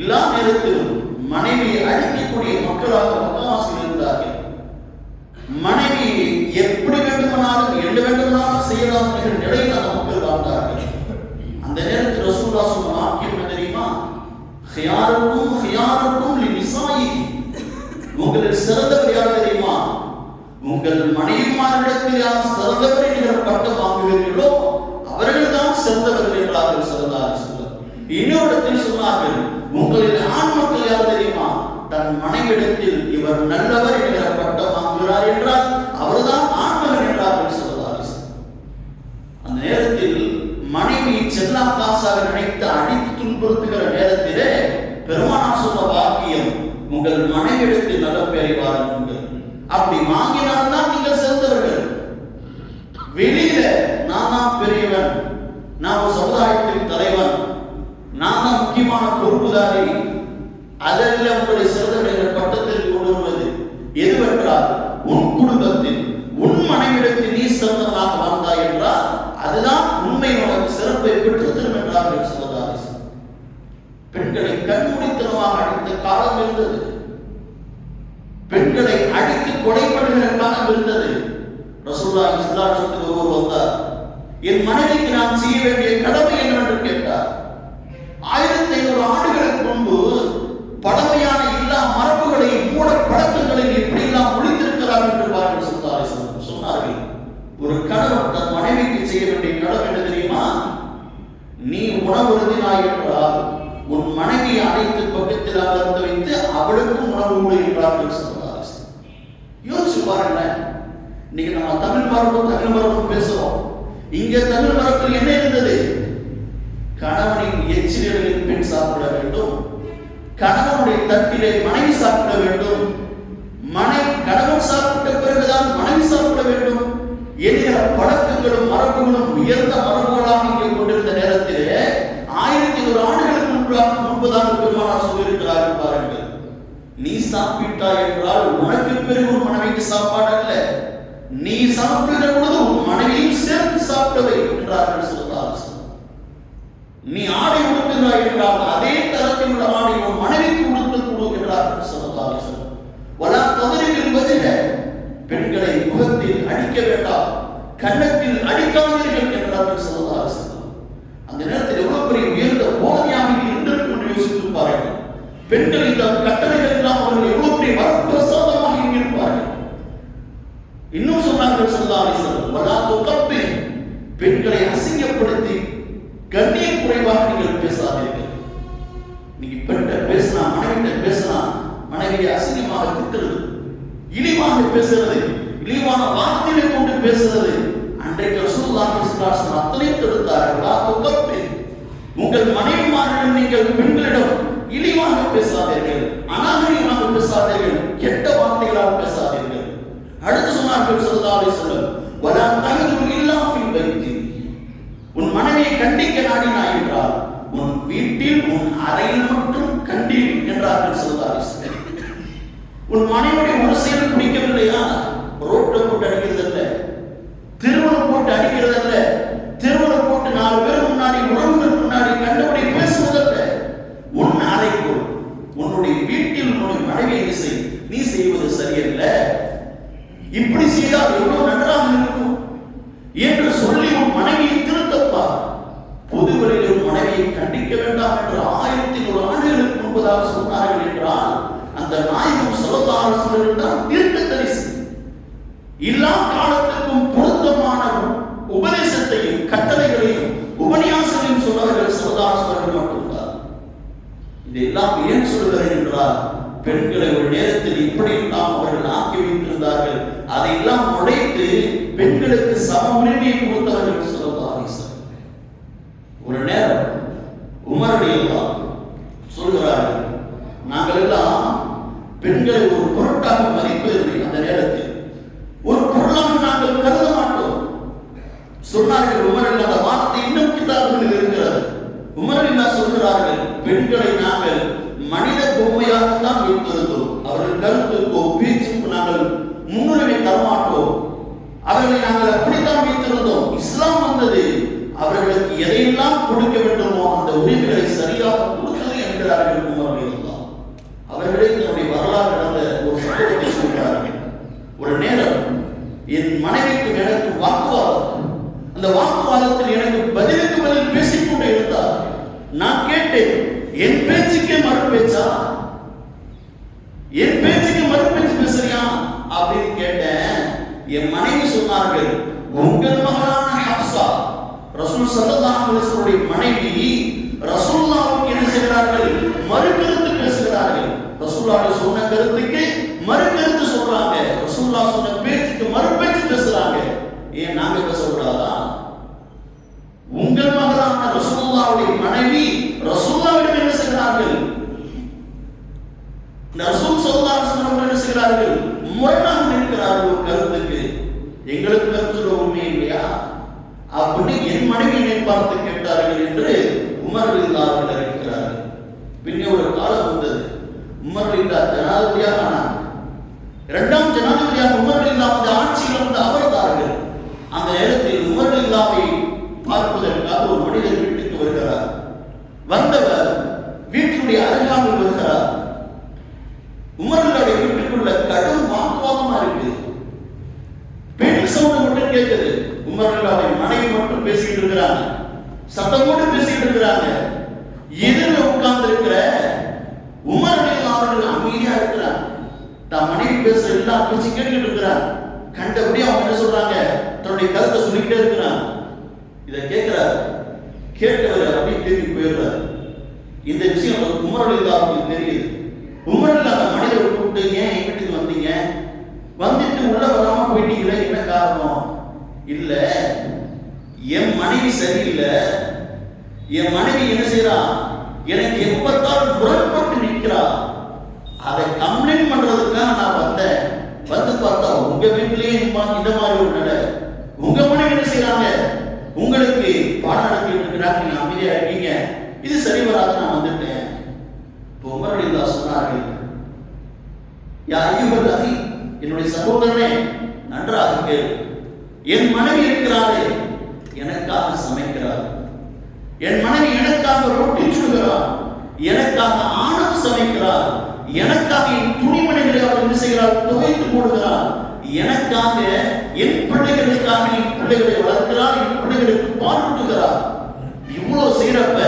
எல்லா நேரத்திலும் மனைவியை அழிக்கக்கூடிய மக்களாக மக்காவாசிகள் இருந்தார்கள். மனைவியை எப்படி வேண்டுமானாலும் என்ன வேண்டுமானாலும் செய்யலாம் என்ற நிலையில் அந்த மக்கள் வாழ்ந்தார்கள். அந்த நேரத்தில் ரசூலுல்லாஹ் சொன்ன வாக்கியம் என்ன தெரியுமா? ஹியாருக்கும் லினிசாயிஹி. உங்களில் சிறந்தவர் யார் தெரியுமா? உங்கள் மனைவிமாரிடத்தில் யார் சிறந்தவர் என்கிற பட்டம் வாங்குவீர்களோ அவர்கள் தான் சிறந்தவர்கள் என்றார்கள் ஸல்லல்லாஹு அலைஹி வஸல்லம். இன்னொரு இடத்தில் சொன்னார்கள், உங்களில் ஆண் மக்கள் யார் தெரியுமா? தன் மனைவிடத்தில் இவர் நல்லவர் என்கிற பட்டம் வாங்குகிறார் என்றால் அவர்தான் ஆண்மகன் என்றார்கள் ஸல்லல்லாஹு அலைஹி வஸல்லம். அந்த நேரத்தில் மனைவி செல்லா காசாக நினைத்து அடித்து துன்புறுத்துகிற நேரத்திலே பெருமானார் சொன்ன வாக்கியம், உங்கள் மனைவிடத்தில் நல்ல பெயரை வாருங்கள். அப்படி வாங்கினால்தான் நீங்கள் சிறந்தவர்கள். வெளியில நான் தான் பெரியவன், நான் ஒரு சமுதாயத்தின் தலைவன், நான் தான் முக்கியமான பொறுப்புதாரி, அதில் உங்களை சிறந்தவர்கள் பட்டத்தில் கொண்டு வருவது எதுவென்றால் உன் குடும்பத்தில் உன் மனைவிடத்தில் நீ சிறந்தவனாக வாழ்ந்தாய் என்றால் அதுதான் உண்மை உனக்கு சிறப்பை பெற்றுத்தரும் என்றார்கள் ஸல்லல்லாஹு அலைஹி வஸல்லம். பெண்களை கண்மூடித்தனமாக அடித்த காலம் இருந்தது. பெண்களை அடித்து கொலைப்படுகிற காலம் இருந்தது. ரசூலுல்லாஹி ஸல்லல்லாஹு அலைஹி வஸல்லம் ஒருவர் வந்தார். என் மனைவிக்கு நான் செய்ய வேண்டிய கடமை என்னவென்று கேட்டார். 1500 ஆண்டுகளுக்கு முன்பு பழமையான எல்லா மரபுகளை மூட பழக்கங்களை எப்படியெல்லாம் ஒழித்திருக்கிறார் என்று பாருங்கள் ஸல்லல்லாஹு அலைஹி வஸல்லம் சொன்னார்கள். ஒரு கணவன் தன் மனைவிக்கு செய்ய வேண்டிய கடமை என்ன தெரியுமா? நீ உணவு அருந்தினாய் என்றால் உன் மனைவியை அழைத்து பக்கத்தில் அமர்ந்து வைத்து அவளுக்கும் உணவு கொடு என்றார்கள் ஸல்லல்லாஹு அலைஹி வஸல்லம். யோசிச்சு பாருங்க, இன்னைக்கு நம்ம தமிழ் மரபு பேசுறோம். இங்க தமிழ் மரபில் என்ன இருந்தது? கணவனின் எச்சிலில் பெண் சாப்பிட வேண்டும், கணவனுடைய தட்டிலே மனைவி சாப்பிட வேண்டும், கணவன் சாப்பிட்ட பிறகுதான் மனைவி சாப்பிட வேண்டும் என்கிற பழக்கங்களும் மரபுகளும் உயர்ந்த மரபுகளாக இங்கே கொண்டிருந்த நேரத்திலே 1100 ஆண்டுகளுக்கு முன்புதான் பெருமானார் சொல்லியிருக்கிறார்கள். பாருங்கள், நீ சாப்பிட்டாய் என்றால் உனக்கு பிறகு ஒரு மனைவிக்கு சாப்பாடு அல்ல, நீ சாப்பிடுகிற பொழுது உன் மனைவியும் சேர்த்து சாப்பிடவை என்றார்கள் ஸல்லல்லாஹு அலைஹி வஸல்லம். நீ ஆடை உடுத்துகிறாய் என்றால் அதே தரத்தில் உள்ள ஆடை உன் மனைவிக்கு உடுத்துக் கொடு என்றார்கள் ஸல்லல்லாஹு அலைஹி வஸல்லம். வலா தத்ரிபில் வஜ்ஹ, பெண்களை முகத்தில் அடிக்க வேண்டாம், கன்னத்தில் அடிக்காதீர்கள் என்றார்கள் ஸல்லல்லாஹு அலைஹி வஸல்லம். அந்த நேரத்தில் எவ்வளவு பெரிய உயர்ந்த போதனையாக இருந்திருக்கும் என்று யோசித்து பாருங்கள். பெண்கள் இந்த கட்டளைகள் எல்லாம் அவர்கள் எவ்வளவு பெரிய வரப்பிரசாதமாக இருப்பார்கள். இன்னும் சொன்னார்கள் ஸல்லல்லாஹு அலைஹி வஸல்லம், வலா துகப்பிர், பெண்களை அசிங்கப்படுத்தி கண்ணிய குறைவாக நீங்கள் பேசாதீர்கள். நீங்க பெண்கிட்ட பேசினா, மனைவிட்ட பேசினா, மனைவியை அசிங்கமாக திட்டுறது, இழிவாக பேசுறது, இழிவான வார்த்தையை கொண்டு பேசுறது, அன்றைக்கு ரசூலுல்லாஹி ஸல்லல்லாஹு அலைஹி வஸல்லம் அத்தனையும் தடுத்தார்கள். உங்கள் மனைவிமாரிடம் நீங்கள் பெண்களிடம் இழிவாக பேசாதீர்கள், அநாகரிகமாக பேசாதீர்கள், கெட்ட வார்த்தைகளால் பேசாதீர்கள். அடுத்து சொன்னார்கள் ஸல்லல்லாஹு அலைஹி வஸல்லம், வலா தஹது இல்லா ஃபில் பைத்தி, உன் மனைவியை கண்டிக்க நாடினாய் என்றால் உன் வீட்டில் உன் அறையில் மட்டும் கண்டி என்றார்கள் ஸல்லல்லாஹு அலைஹி வஸல்லம். உன் மனைவியுடைய ஒரு செயல் பிடிக்கவில்லையா, ரோட்டை போட்டு அடிக்கிறது அல்ல, திருமணம் போட்டு அடிக்கிறது அல்ல, திருமணம் போட்டு 4 பேர் முன்னாடி உறவுகள் முன்னாடி கண்டபடி பேசுவதல்ல. உன் அறைக்குள் உன்னுடைய வீட்டில் உன்னுடைய மனைவியை செய், நீ செய்வது சரியல்ல, இப்படி செய்தால் எவ்வளவு நன்றாக இருக்கும் என்று சொல்லி உன் மனைவியை திருத்தப்பா. பொதுவெளியில் உன் மனைவியை கண்டிக்க வேண்டாம் என்று 1100 ஆண்டுகளுக்கு முன்பதாக சொன்னார்கள் என்றால் அந்த நாயகம் ஸல்லல்லாஹு அலைஹி வஸல்லம் தான் தீர்க்கதரிசி. எல்லா காலத்துக்கும் பொருத்தமான உபதேசத்தையும் கட்டளைகளையும் உபன்யாசங்களையும் சொன்னவர்கள் ஸல்லல்லாஹு அலைஹி வஸல்லம் மட்டும்தான். இதெல்லாம் ஏன் சொல்கிறேன் என்றால், பெண்களை ஒரு நேரத்தில் இப்படியெல்லாம் அவர்கள் ஆக்கி வைத்திருந்தார்கள். அதையெல்லாம் உடைத்து பெண்களுக்கு சம உரிமையை கொடுத்தவர்கள் ஸல்லல்லாஹு அலைஹி வஸல்லம். ஒரு நேரம் உமர் ரலியல்லாஹு சொல்கிறார்கள், நாங்கள் எல்லாம் பெண்களை ஒரு பொருட்டாக மதிப்பதில்லை, அந்த நேரத்தில் ஒரு பொருளாக நாங்கள் கருத மாட்டோம் சொன்னார்கள். உமர் அந்த வார்த்தை இன்னும் கிதாபுகளில் இருக்கிறது. உமர் சொல்கிறார்கள், பெண்களை நாங்கள் மனித பொம்மையாகத்தான் வைத்திருந்தோம், அவர்கள் கருத்துக்கோ பேச்சுக்கு நாங்கள் முன்னுரிமை தரமாட்டோம், அவர்களை நாங்கள் அப்படித்தான் வைத்திருந்தோம். இஸ்லாம் வந்தது, அவர்களுக்கு எதையெல்லாம் கொடுக்க வேண்டுமோ அந்த உரிமைகளை சரியாக கொடுத்தது என்கிறார்கள் உமர் ரலியல்லாஹு. அவர்களே தன்னுடைய வரலாறு நடந்த ஒரு சம்பவத்தை சொல்கிறார்கள். ஒரு நேரம் என் மனைவிக்கு எனக்கு வாக்குவாதம், அந்த வாக்குவாதத்தில் எனக்கு பதிலுக்கு பதில் பேசிக்கொண்டே இருந்தார். நான் கேட்டேன், என் பேச்சுக்கே மறுபேச்சா, என் பேச்சுக்கு மறுபேச்சு பேசுறியா அப்படின்னு கேட்டேன். என் மனைவி சொன்னார்கள், உங்கள் மகளான ஹப்ஸா ரசூல் ஸல்லல்லாஹு அலைஹி வஸல்லம் மனைவி ரசூலுல்லாஹ்வுக்கு என்ன செய்கிறார்கள், மறுகருத்து பேசுகிறார்கள். ரசூலுல்லாஹ் சொன்ன கருத்துக்கு மறுகருத்து சொல்றாங்க, ரசூலுல்லாஹ் சொன்ன பேச்சுக்கு மறுபேச்சு பேசுறாங்க. ஏன் நாங்க பேசக்கூடாதா? உங்கள் மகளான ரசூலுல்லாஹ்வுடைய மனைவி ரசூலுல்லாஹ்விடம் என்ன செய்கிறார்கள், ரசூல் ஸல்லல்லாஹு அலைஹி வஸல்லம் என்ன செய்கிறார்கள், முரணாக நிற்கிறார்கள் ஒரு கருத்துக்கு. எங்களுக்கு கருத்து உண்மை இல்லையா அப்படி என் மனைவி என்னை பார்த்து கேட்டார்கள் என்று உமர் ரலியல்லாஹு அன்ஹு அறிவிக்கிறார்கள். பின்னே ஒரு காலம் வந்தது, உமர் ரலியல்லாஹு ஜனாதிபதியாக ஆனார். 2ஆம் ஜனாதிபதியாக உமர் ரலியல்லாஹு ஆட்சியில் வந்து அமர்ந்தார்கள். அந்த நேரத்தில் உமர் ரலியல்லாஹுவை பார்ப்பதற்காக ஒரு மனிதர் வீட்டுக்கு வருகிறார். வந்தவர் வீட்டினுடைய அருகாமையில் வருகிறார். உமர் ரலியல்லாஹுடைய வீட்டுக்குள்ள கடும் வாக்குவாதமா இருக்கு. பெண் சவுண்ட் மட்டும் கேட்குது. உமர் ரலியல்லாஹுடைய மனைவி மட்டும் பேசிட்டு இருக்கிறாங்க, சத்தமோடு பேசிட்டு இருக்கிறாங்க. எதிரில் உட்கார்ந்து இருக்கிற உமர் ரலியல்லாஹு அவர்கள் அமைதியா இருக்கிறார். தான் மனைவி பேசுற எல்லா பேச்சு கேட்டுக்கிட்டு இருக்கிறார். கண்டபடி அவங்க என்ன சொல்றாங்க, தன்னுடைய கருத்தை சொல்லிக்கிட்டே இருக்கிறான். இதை கேட்கிறார். கேட்டவர் அப்படியே திரும்பி போயிடுறார். இந்த விஷயம் உமர் ரலியல்லாஹு அவர்களுக்கு தெரியுது. உமர் ரலியல்லாஹு அந்த மனிதரை கூப்பிட்டு, ஏன் என் வீட்டுக்கு வந்தீங்க, வந்துட்டு உள்ள வராம போயிட்டீங்களே, என்ன காரணம்? இல்ல, என் மனைவி சரியில்லை, என் மனைவி என்ன செய்யறா, எனக்கு எப்பத்தான் முரண்பட்டு நிற்கிறா, அதை கம்ப்ளைண்ட் பண்றதுக்காக நான் வந்தேன். வந்து பார்த்தா உங்க வீட்டிலேயே இந்த மாதிரி ஒரு நிலை, உங்க மனைவி என்ன செய்யறாங்க, உங்களுக்கு பாடம் நடத்திட்டு இருக்கிறாங்க, நீங்க அமைதியா இருக்கீங்க, இது சரி வராது, நான் வந்துட்டேன். இப்போ உமர் ரலியல்லாஹு சொன்னார்கள், யா அய்யுஹல் அஹி, என்னுடைய சகோதரனே நன்றாக கேள், என் மனைவி இருக்கிறாரே எனக்காக சமைக்கிறார், என் மனைவி எனக்காக ரொட்டி சுடுகிறார், எனக்காக ஆணம் சமைக்கிறார், எனக்காக என் துணிமணிகளை அவர் என்ன செய்கிறார், துவைத்து போடுகிறார், எனக்காக என் பிள்ளைகளுக்காக என் பிள்ளைகளை வளர்க்கிறார், என் பிள்ளைகளுக்கு பாலூட்டுகிறார். இவ்வளவு செய்யறப்ப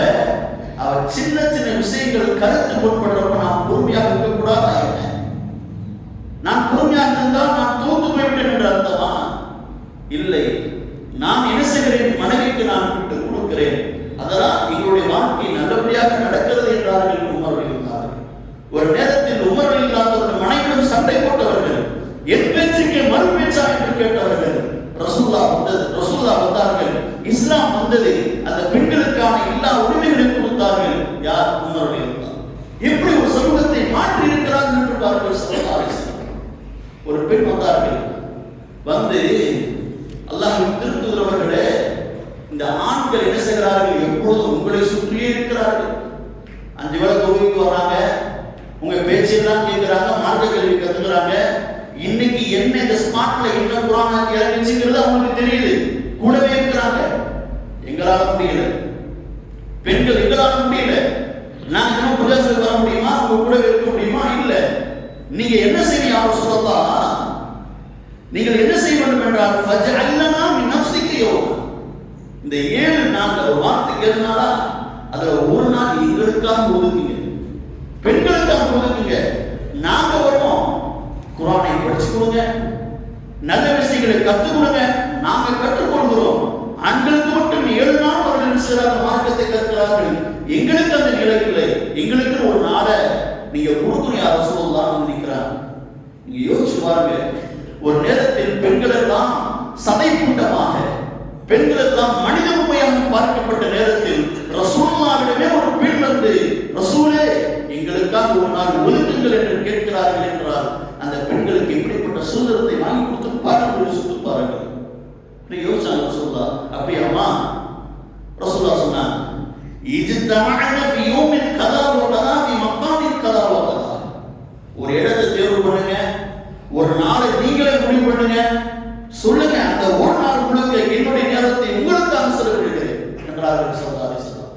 அவர் சின்ன சின்ன விஷயங்கள் கருத்து முற்படுறப்ப நான் பொறுமையாக இருக்கக்கூடாதா? நான் பொறுமையாக இருந்தால் நான் தோத்து போய்விட்டேன் என்று அர்த்தமா? இல்லை, நான் என்ன செய்கிறேன், மனைவிக்கு நான் விட்டு கொடுக்கிறேன், அதனால் எங்களுடைய வாழ்க்கை நல்லபடியாக நடக்கிறது என்றார்கள் உமர் ரலியல்லாஹு. ஒரு நேரத்தில் உமர் ரலியல்லாஹு மனைவியிடம் சண்டை போட்டவர்கள், என் பேச்சுக்கு மறு பேச்சா என்று கேட்டவர்கள், ரசூலுல்லாஹ் இஸ்லாம் வந்தது அந்த பெண்களுக்கான எல்லா உரிமைகளையும் கொடுத்தார்கள். யார்? உமர் ரலியல்லாஹு. எப்படி ஒரு சமூகத்தை மாற்றி இருக்கிறார்கள் என்று பாருங்கள். ஸல்லல்லாஹு அலைஹி வஸல்லம் ஒரு பெண் வந்தார்கள். வந்து அல்லாஹ்வின் திருத்தூதரவர்களே, இந்த ஆண்கள் என்ன செய்கிறார்கள்? எப்பொழுதும் உங்களை சுற்றியே இருக்கிறார்கள். 5 வேளை தொழுகைக்கு வர்றாங்க, உங்க பேச்செல்லாம் கேட்கிறாங்க, மார்க்க கல்வி கத்துக்கிறாங்க. இன்னைக்கு என்ன இந்த ஸ்மார்ட்ல என்ன குர்ஆன் இறங்கிச்சுங்கிறது அவங்களுக்கு தெரியுது. கூடவே இருக்கிறாங்க. எங்களால முடியல, பெண்கள் எங்களால முடியல. நாங்க இன்னும் பிரதேசத்துக்கு வர முடியுமா? உங்க கூட இருக்க முடியுமா? இல்ல. நீங்க என்ன செய்ய அவர் சொல்லலாம்? நீங்கள் என்ன செய்ய வேண்டும் என்றால் ஃபஜஅல்னா மின் நஃப்ஸிக யௌமா. இந்த 7 நாள் ஒரு வார்த்தை கேட்டனால அதுல ஒரு நாள் எங்களுக்காக ஒதுக்குங்க, பெண்களுக்காக ஒதுக்குங்க. நாங்க வருவோம், குர்ஆனை படிச்சு கொடுங்க, நல்ல விஷயங்களை கற்றுக் கொடுங்க, நாங்க கற்றுக்கொள்கிறோம். ஆண்களுக்கு மட்டும் 7 நாள் அவர்கள் சிறாக மார்க்கத்தை கற்கிறார்கள். எங்களுக்கு அந்த நிலை இல்லை. எங்களுக்கு ஒரு நாளை நீங்க கொடுக்கணும். யார் ரசூலுல்லாஹ் நினைக்கிறாங்க? நீங்க யோசிச்சு பாருங்க. ஒரு நேரத்தில் பெண்கள் எல்லாம் சதைப்புண்டமாக, பெண்கள் எல்லாம் மனித உண்மையாக பார்க்கப்பட்ட நேரத்தில் ரசூலுல்லாஹ்விடமே ஒரு பெண் வந்து, ரசூலே எங்களுக்காக ஒரு நாள் ஒதுக்குங்கள் என்று கேட்கிறார்கள் என்றால் அந்த பெண்களுக்கு எப்படிப்பட்ட சுதந்திரத்தை வாங்கி கொடுத்து பாருங்கள், சுட்டு பாருங்கள். யோசிச்சாங்க ரசூலுல்லாஹ். அப்படியாமா? ரசூலுல்லாஹ் சொன்னாங்க, இஜ்தமஅன ஃபீ யௌமின் கதா வ கதா ஃபீ மக்கானின் கதா வ கதா. ஒரு இடத்தை தேர்வு பண்ணுங்க, ஒரு நாளை நீங்களே முடிவு பண்ணுங்க, சொல்லுங்க, அந்த ஒரு நாள் முழுக்க என்னுடைய நேரத்தை உங்களுக்காக செலவிடுகிறேன் என்றார்கள் ஸல்லல்லாஹு அலைஹி வஸல்லம்.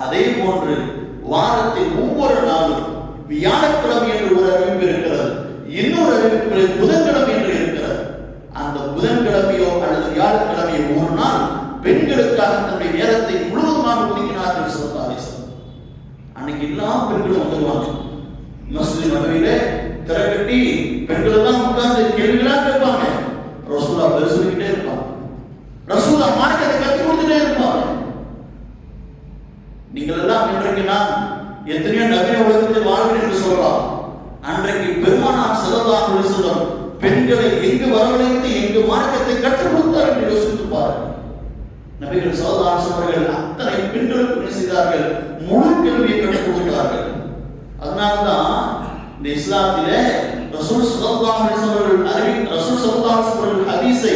அதே போன்று வாரத்தில் ஒவ்வொரு நாளும் வியாழக்கிழமை என்று ஒரு அறிவிப்பு இருக்கிறது, இன்னொரு அறிவிப்பு புதன்கிழமை என்று இருக்கிறது. அந்த புதன்கிழமையோ அல்லது வியாழக்கிழமையோ ஒரு நாள் பெண்களுக்காக தன்னுடைய நேரத்தை முழுவதுமாக ஒதுக்கினார்கள் ஸல்லல்லாஹு அலைஹி வஸல்லம். அன்னைக்கு எல்லா பெண்களும் வந்துருவாங்க. முஸ்லிம் மனைவியிலே திரக்கட்டி பெண்கள் எல்லாம் உட்கார்ந்து கேள்விகளா கேட்பாங்க. ரசூலுல்லாஹ் பதில் சொல்லிக்கிட்டே இருப்பாங்க. ரசூலுல்லாஹ் மார்க்கத்தை கற்றுக் கொடுத்துட்டே இருப்பாங்க. நீங்கள் எல்லாம் இன்றைக்கு நான் எத்தனையோ நவீன உலகத்தில் வாழ்கிறேன் என்று சொல்லலாம். அன்றைக்கு பெருமானார் ஸல்லல்லாஹு அலைஹி வஸல்லம் பெண்களை எங்கு வரவழைத்து எங்கு மார்க்கத்தை கற்றுக் கொடுத்தார் என்று யோசித்து பாருங்கள். நபிகள் ஸல்லல்லாஹு அலைஹி வஸல்லம் அவர்கள் அத்தனை பெண்களுக்கு என்ன செய்தார்கள்? முழு கல்வியை கற்றுக் கொடுத்தார்கள். அதனால்தான் இந்த இஸ்லாத்திலே ரசூல் ஸல்லல்லாஹு அலைஹி வஸல்லம் ஹதீஸை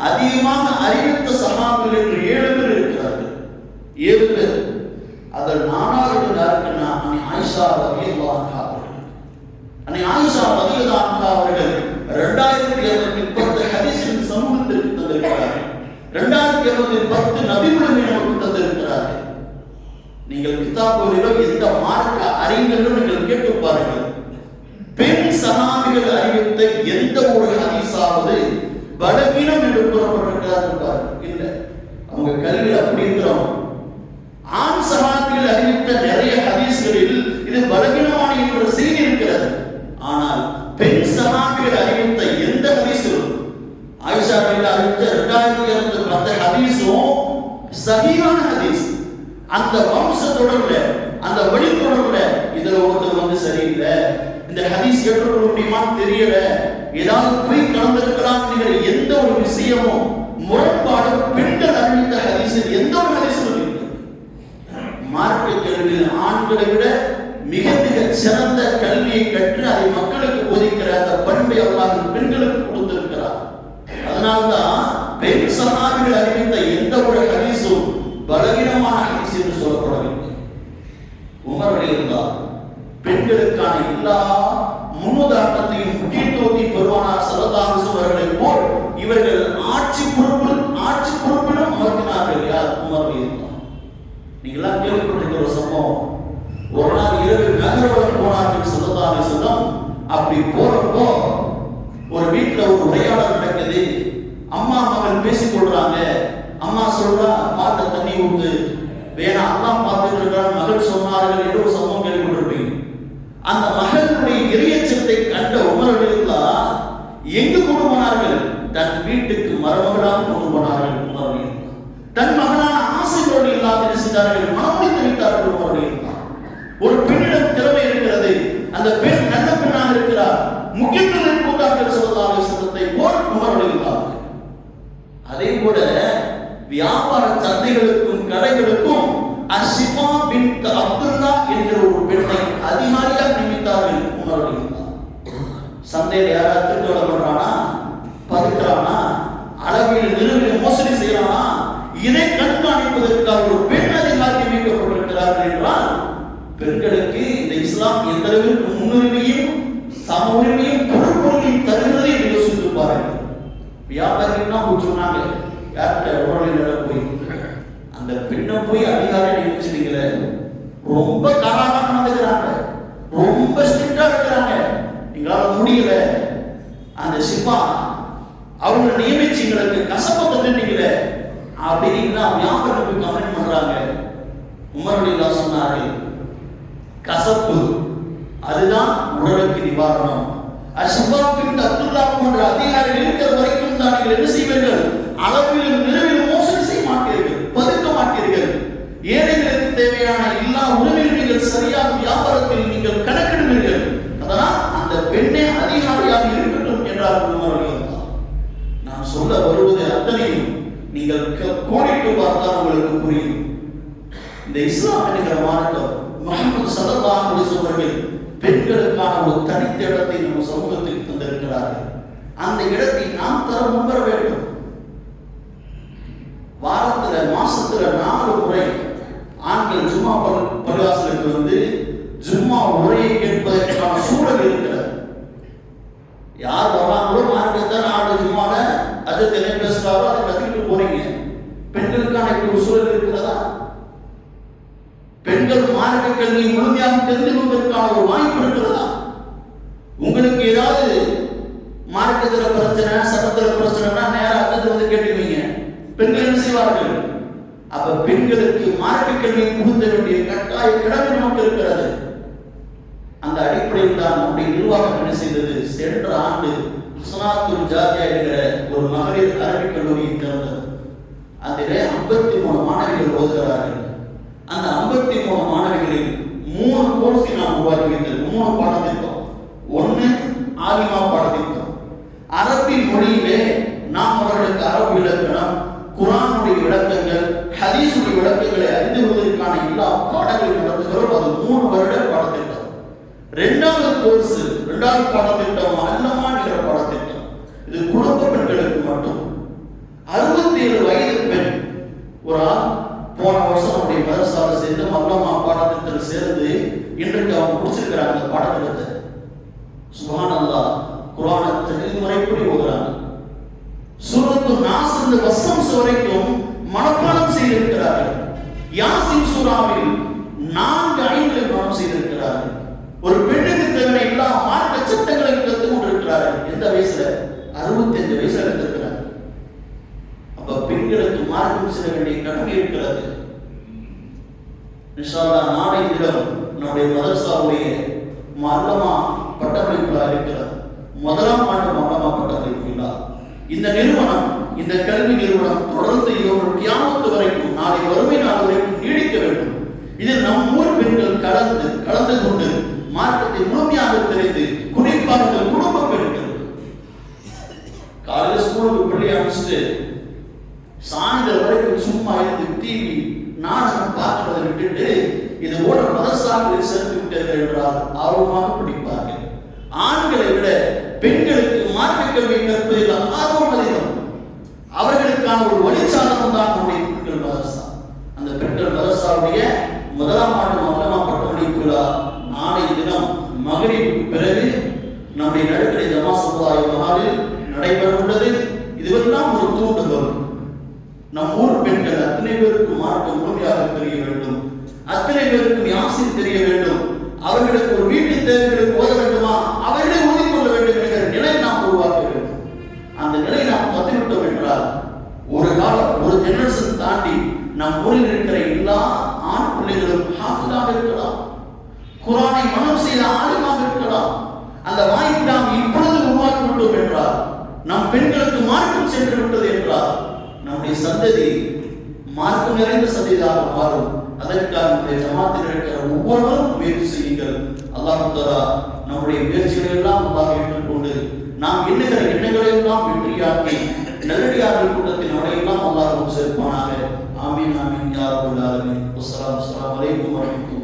அதிகமாக அறிவித்த சஹாபிகள் என்று 7 பேர் இருக்கிறார்கள். 7 பேர். அதில் 4வது யாருக்குன்னா அன்னை ஆயிஷா ரலியல்லாஹு அன்ஹா அவர்கள். அன்னை ஆயிஷா ரலியல்லாஹு அன்ஹா அவர்கள் 2210 ஹதீஸின் சமூகத்திற்கு தந்திருக்கிறார்கள். 2210 நபிகளை நமக்கு தந்திருக்கிறார்கள். நீங்கள் கிதாபுகளிலோ எந்த மார்க்க அறிஞர்களும் நீங்கள் கேட்டு பாருங்கள், பெண் சஹாபிகள் அறிவித்த எந்த ஒரு ஹதீஸாவது பலவீனம் என்று கூறப்பட்டிருக்கிறார்கள் இல்லை. அவங்க கல்வி அப்படி இருக்கிறோம். ஆண் சஹாபிகள் அறிவித்த நிறைய ஹதீஸ்களில் இது பலவீனமான என்ற செய்தி இருக்கிறது. ஆனால் பெண் சஹாபிகள் அறிவித்த எந்த ஹதீஸிலும், ஆயிஷா ரலியல்லாஹு அறிவித்த 2210 ஹதீஸும் சஹீஹான ஹதீஸ். அந்த வம்ச தொடர்ல, அந்த வழி தொடர்ல இதுல ஒருத்தர் வந்து சரியில்லை, இந்த ஹதீஸ் ஏற்றுக்கொள்ள முடியுமான்னு தெரியல, ஏதாவது போய் கலந்திருக்கலாம் என்கிற எந்த ஒரு விஷயமும் முரண்பாடும் பெண்கள் அறிவித்த ஹதீஸில் எந்த ஒரு ஹதீஸும் இல்லை. மார்க்க கல்வியில் ஆண்களை விட மிக மிக சிறந்த கல்வியை கற்று அதை மக்களுக்கு போதிக்கிற அந்த பண்பை அல்லாஹ் பெண்களுக்கு கொடுத்திருக்கிறார். அதனால்தான் பெண் சஹாபிகள் அறிவித்த எந்த ஒரு ஹதீஸும் பலவீனமான ஹதீஸ் என்று சொல்லப்படவில்லை. உமர் ரலியல்லாஹு பெண்களுக்கான எல்லா முன்னுதாரணத்தையும் முக்கியத்துவத்தையும் பெருமானார் ஸல்லல்லாஹு அலைஹி வஸல்லம் அவர்களைப் போல் இவர்கள் ஆட்சி பொறுப்பிலும் அமர்த்தினார்கள். யார்? உமர் ரலியல்லாஹு. நீங்களாம் கேள்விப்பட்டிருக்கிற ஒரு சம்பவம். ஒரு நாள் இரவு நகரவர்கள் போனார்கள் ஸல்லல்லாஹு அலைஹி வஸல்லம். அப்படி போறப்போ ஒரு வீட்டுல ஒரு உரையாடல் நடக்குது. அம்மா மகள் பேசிக் கொள்றாங்க. அம்மா சொல்றா, பாத்த தண்ணி ஊத்து, வேணா அல்லாஹ் பார்த்துட்டு இருக்கிறான் மகள் சொன்னார்கள் என்று ஒரு சம்பவம் கேள்விப்பட்டிருப்பீங்க. அந்த மகளுடைய இறையச்சத்தை கண்ட உமர் ரலியல்லாஹு எங்கு கொண்டு போனார்கள்? தன் வீட்டுக்கு மருமகளாக கொண்டு போனார்கள். உமர் ரலியல்லாஹு தன் மகனான ஆசையோடு இல்லாமல் என்ன செய்தார்கள்? மனமுடித்து வைத்தார்கள். உமர் ரலியல்லாஹு ஒரு பெண்ணிடம் திறமை இருக்கிறது, அந்த பெண் நல்ல பெண்ணாக இருக்கிறார், முக்கியத்துவம் கொடுத்தார்கள் ஸல்லல்லாஹு அலைஹி வஸல்லத்தை போல் உமர் ரலியல்லாஹு. அதே போல வியாபார சந்தைகளுக்கும் கடைகளுக்கும் அஷிஃபா பின்த் அப்துல்லா என்கிற ஒரு பெண்ணை அதிகாரியாக நியமித்தார்கள் உமர். சந்தையில் யாராவது திருக்கோளம் பண்றானா, பதுக்கிறானா, அளவில் நிறுவில் மோசடி செய்யறானா, இதை கண்காணிப்பதற்காக ஒரு பெண் அதிகாரி நியமிக்கப்பட்டிருக்கிறார்கள் என்றால் பெண்களுக்கு இந்த இஸ்லாம் எந்த அளவிற்கு முன்னுரிமையும் சம உரிமையும் பொறுப்புகளையும் தருகிறது என்று யோசித்து பாருங்கள். வியாபாரிகள்னா சொன்னாங்க, யார்கிட்ட போய் அந்த பெண்ணை போய் அதிகாரி நியமிச்சிருக்கீங்களே, ரொம்ப காரணமாக நடந்துக்கிறாங்க, ரொம்ப ஸ்ட்ரிக்டா இருக்கிறாங்க, எங்களால் முடியல, அந்த ஷிஃபா அவங்க நியமிச்சீங்களுக்கு கசப்பை தந்துட்டீங்களே அப்படின்னு வியாபாரத்துக்கு கமெண்ட் பண்றாங்க. உமர் சொன்னாரு, கசப்பு அதுதான் உடலுக்கு நிவாரணம். அஷ்பா பின் அப்துல்லா போன்ற அதிகாரிகள் இருக்கிற வரைக்கும் தான் நீங்கள் என்ன செய்வீர்கள், அளவிலும் நிறுவிலும் மோசடி செய்ய மாட்டீர்கள், பதுக்க மாட்டீர்கள். ஏழைகளுக்கு தேவையான எல்லா உணவையும் நீங்கள் சரியாக வியாபாரத்தில் நீங்கள் கணக்கிடுவீர்கள். அதனால் அந்த பெண்ணே அதிகாரியாக இருக்கட்டும் என்றார் உமர். நான் சொல்ல வருவது அத்தனையும் நீங்கள் கோடிட்டு பார்த்தால் உங்களுக்கு புரியும். இந்த இஸ்லாம் என்கிற மார்க்கம் முஹம்மது ஸல்லல்லாஹு அலைஹி வஸல்லம் பெண்களுக்கான ஒரு தனித்த இடத்தை நம்ம சமூகத்துக்கு தந்திருக்கிறார்கள். அந்த இடத்தை நாம் தர முன்வர வேண்டும். வாரத்துல மாசத்துல 4 முறை ஆண்கள் ஜும்மா பள்ளிவாசலுக்கு ஜும்மா உரையை கேட்பதற்கான சூழல் இருக்கிறது. யார் வராங்களோ மார்க்கத்தான் ஆண்டு ஜும்மால அது தெரிய பேசுறாரோ அதை கத்துக்கிட்டு போறீங்க. பெண்களுக்கான ஒரு சூழல் இருக்கிறதா? பெண்கள் மார்க்க கல்வி முழுமையாக தெரிந்து கொள்வதற்கான ஒரு வாய்ப்பு இருக்கிறதா? உங்களுக்கு ஏதாவது மார்க்கத்துல பிரச்சனை, சட்டத்துல பிரச்சனைனா நேரம் கேட்டுவீங்க. பெண்கள் என்ன செய்வார்கள்? அப்ப பெண்களுக்கு மார்க்க கல்வி புகுத்த வேண்டிய கட்டாய கடமை நமக்கு இருக்கிறது. அந்த அடிப்படையில் தான் நம்முடைய நிர்வாகம் என்ன செய்தது, சென்ற ஆண்டு ஹுஸ்னாத்துல் ஜாரியா என்கிற ஒரு மகளிர் அரபிக் கல்லூரியை திறந்தது. அதிலே 53 மாணவிகள் ஓதுகிறார்கள். அந்த 53 மாணவிகளில் 3 கோர்ஸை நாம் உருவாக்கி வைத்தது. 3 பாடத்திட்டம். 1 ஆலிமா பாடத்திட்டம். அரபி மொழியிலே நாம் அவர்களுக்கு அரபு இலக்கணம், குர்ஆனுடைய விளக்கங்கள், ஹதீஸுடைய விளக்கங்களை அறிந்து கொள்வதற்கான எல்லா பாடங்களையும் நடத்துகிறோம். அது 3 வருட பாடத்திட்டம். 2வது கோர்ஸ், 2வது பாடத்திட்டம் அல்லமா என்கிற பாடத்திட்டம். இது குடும்ப பெண்களுக்கு மட்டும். 67 வயது பெண் ஒரு ஆள் போன வருஷம் நம்முடைய மதரசால சேர்ந்து அல்லமா பாடத்திட்டத்தில் சேர்ந்து இன்றைக்கு அவங்க முடிச்சிருக்கிறாங்க அந்த பாடத்திட்டத்தை. சுப்ஹானல்லாஹ், குர்ஆனை முறைப்படி ஓதுறாங்க. சூரத்து நாஸ் இருந்து வசம் வரைக்கும் மனப்பாடம் செய்திருக்கிறார்கள். யாசின் சூராவில் 4 ஐந்துகளை மனம் செய்திருக்கிறார்கள். ஒரு பெண்ணுக்கு தேவையான எல்லா மார்க்க சட்டங்களையும் கற்றுக் கொண்டிருக்கிறார்கள். எந்த வயசுல? 65 வயசுல கற்றுக்கிறார். அப்ப பெண்களுக்கு மார்க்கம் செய்ய வேண்டிய கடமை இருக்கிறது. இன்ஷா அல்லாஹ் நாளை தினம் நம்முடைய மதரசாவுடைய மல்லமா பட்டமளிப்பு இருக்கிறது. 1ஆம் ஆண்டு மல்லமா பட்டமளிப்பு விழா. இந்த நிறுவனம், இந்த கல்வி நிறுவனம் தொடர்ந்து கியாமத்து வரைக்கும், நாளை வறுமை நாள் வரைக்கும் நீடிக்க வேண்டும். இதில் நம் ஊர் பெண்கள் கலந்து கொண்டு மார்க்கத்தை முழுமையாக தெரிந்து, குறிப்பாக குடும்ப பெண்கள் காலையில் ஸ்கூலுக்கு பள்ளி அனுப்பிச்சுட்டு சாயந்தரம் வரைக்கும் சும்மா இருந்து டிவி நாடகம் பார்க்கிறதை விட்டுட்டு இது ஓட மதரசாக்களை சேர்த்து விட்டார்கள் என்றால் ஆர்வமாக படிப்பார்கள். ஆண்களை விட பெண்களுக்கு மார்க்க கல்வி கற்பதில் ஆர்வம் அதிகம். அவர்களுக்கான ஒரு வழிசாதனம் தான் நம்முடைய பெண்கள் மதரசா. அந்த பெண்கள் மதரசாவுடைய 1ஆம் ஆண்டு மல்லமா பட்டமளிப்பு விழா நாளை தினம் மகரிபுக்கு பிறகு நம்முடைய நடுக்கடை ஜமா சமுதாய மஹாலில் நடைபெற உள்ளது. இதுவெல்லாம் ஒரு தூண்டுகோல். நம் ஊர் பெண்கள் அத்தனை பேருக்கு மார்க்கம் முழுமையாக தெரிய வேண்டும். அத்தனை பேருக்கும் யாசின் தெரிய வேண்டும். அவர்களுக்கு ஒரு வீட்டு தேவைகளுக்கு ஓத வேண்டுமா, அவர்களை ஓதிக்கொள்ள வேண்டும் என்கிற நிலை நாம் உருவாக்க வேண்டும். அந்த நிலை நாம் தந்துவிட்டோம் என்றால் ஒரு காலம், ஒரு ஜெனரேஷன் தாண்டி நம் ஊரில் இருக்கிற எல்லா ஆண் பிள்ளைகளும் ஹாஃபிஸாக இருக்கலாம், குர்ஆனை மனம் செய்த ஆலிமாக இருக்கலாம். அந்த வாய்ப்பு நாம் இப்பொழுது உருவாக்கி விட்டோம் என்றால், நம் பெண்களுக்கு மார்க்கம் சென்று விட்டது என்றால், நம்முடைய சந்ததி மார்க்கம் நிறைந்த சந்ததியாக மாறும். அதற்காக ஜமாத்தில் இருக்கிற ஒவ்வொருவரும் முயற்சி செய்யுங்கள். அல்லாஹ் தஆலா நம்முடைய முயற்சிகளை எல்லாம் அல்லாஹ் ஏற்றுக்கொண்டு நாம் எண்ணுகிற எண்ணங்களை எல்லாம் வெற்றியாக்கி நல்லடியார்கள் கூட்டத்தின் நுழையெல்லாம் அல்லாஹ் சேர்ப்பானாக. ஆமீன் ஆமீன் யா ரப்பல் ஆலமீன். அஸ்ஸலாமு அலைக்கும் வரஹ்மத்துல்லாஹி